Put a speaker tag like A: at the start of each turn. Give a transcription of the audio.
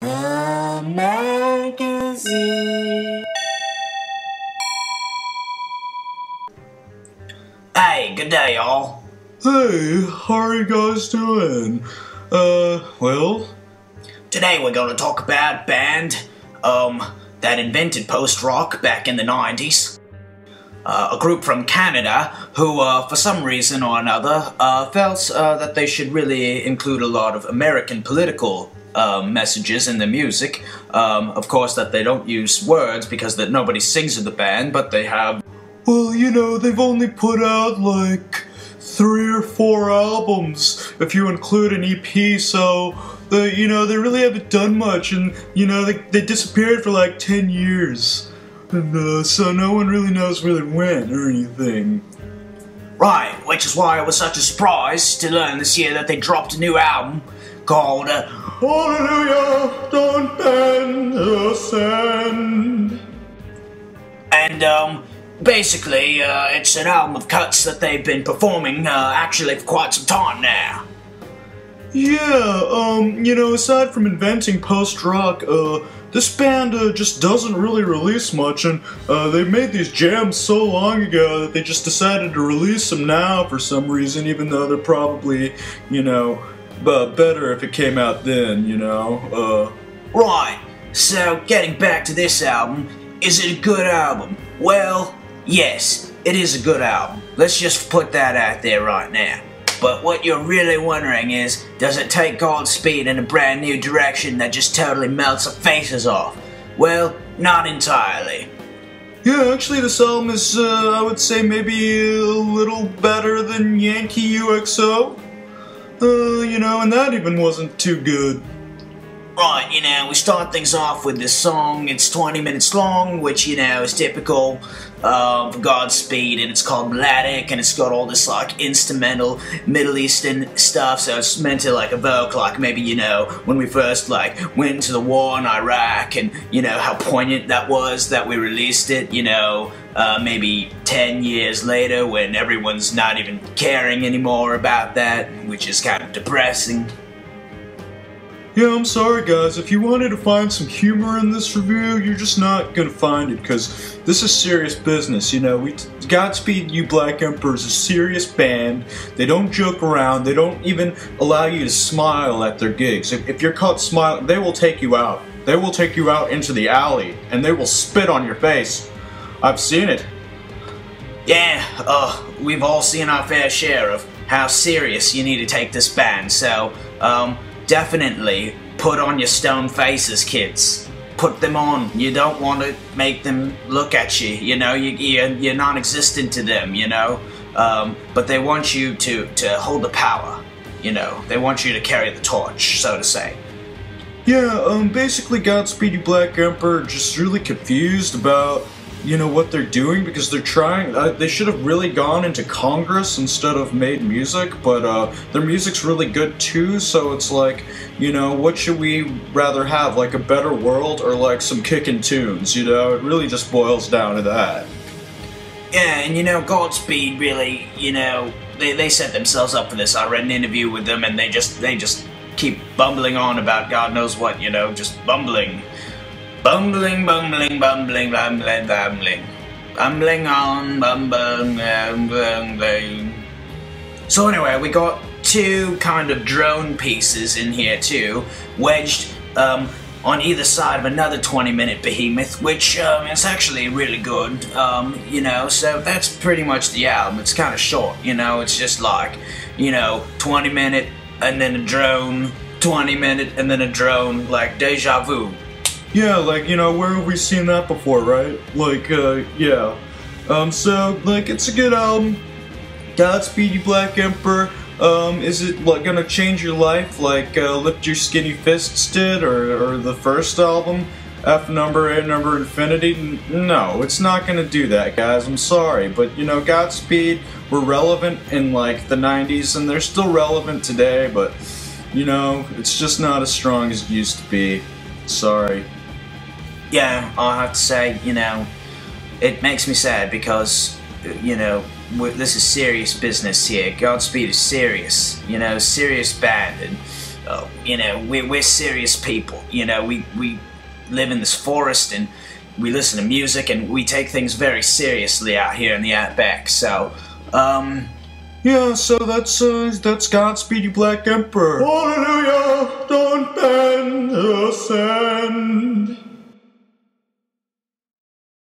A: A magazine. Hey, good day, y'all.
B: Hey, how are you guys doing? Well?
A: Today we're gonna talk about a band, that invented post-rock back in the 90s. A group from Canada who, for some reason or another, felt that they should really include a lot of American political messages in their music. Of course, that they don't use words because that nobody sings in the band, but they have...
B: Well, you know, they've only put out like 3 or 4 albums, if you include an EP, so... they really haven't done much, and, they disappeared for like 10 years. And, so no one really knows where they went or anything.
A: Right, which is why it was such a surprise to learn this year that they dropped a new album called,
B: Allelujah, don't bend the sand.
A: And, basically, it's an album of cuts that they've been performing, actually for quite some time now.
B: Yeah, aside from inventing post-rock, this band just doesn't really release much, and they made these jams so long ago that they just decided to release them now for some reason, even though they're probably, better if it came out then,
A: Right, so getting back to this album, is it a good album? Well, yes, it is a good album. Let's just put that out there right now. But what you're really wondering is, does it take Godspeed in a brand new direction that just totally melts our faces off? Well, not entirely.
B: Yeah, actually this album is, I would say maybe a little better than Yankee UXO. And that even wasn't too good.
A: Right, we start things off with this song. It's 20 minutes long, which, is typical of Godspeed, and it's called Melodic, and it's got all this, instrumental Middle Eastern stuff, so it's meant to, evoke, maybe, when we first, went to the war in Iraq, and, how poignant that was that we released it, maybe 10 years later when everyone's not even caring anymore about that, which is kind of depressing.
B: Yeah, I'm sorry guys, if you wanted to find some humor in this review, you're just not gonna find it, because this is serious business, Godspeed You Black Emperor is a serious band. They don't joke around, they don't even allow you to smile at their gigs. If you're caught smiling, they will take you out. They will take you out into the alley, and they will spit on your face. I've seen it.
A: Yeah, we've all seen our fair share of how serious you need to take this band, so, definitely put on your stone faces, kids. Put them on. You don't want to make them look at you, you're non-existent to them, but they want you to hold the power, they want you to carry the torch, so to say.
B: Yeah, basically Godspeed You Black Emperor just really confused about what they're doing, because they're trying, they should have really gone into Congress instead of made music, but their music's really good too, so it's like, what should we rather have, a better world or some kickin' tunes, it really just boils down to that.
A: Yeah, and Godspeed really, they set themselves up for this. I read an interview with them and they just keep bumbling on about God knows what, just bumbling. Bumbling, bumbling, bumbling, bumbling, bumbling. Bumbling on, bumbling, bumbling. So anyway, we got 2 kind of drone pieces in here too, wedged on either side of another 20-minute behemoth, which is actually really good, so that's pretty much the album. It's kind of short, it's just 20-minute and then a drone, 20-minute and then a drone, like deja vu.
B: Yeah, where have we seen that before, right? Yeah. So, it's a good album. Godspeed You Black Emperor. Is it, gonna change your life like, Lift Your Skinny Fists did, or the first album? F number, A number, infinity? No, it's not gonna do that, guys. I'm sorry, but, Godspeed were relevant in, the 90s, and they're still relevant today, but, it's just not as strong as it used to be. Sorry.
A: Yeah, I have to say, it makes me sad because, this is serious business here. Godspeed is serious, serious band, and you know, we're serious people. You know, we live in this forest and we listen to music and we take things very seriously out here in the outback. So,
B: yeah, so that's Godspeed You Black Emperor. Hallelujah, don't bend the sand.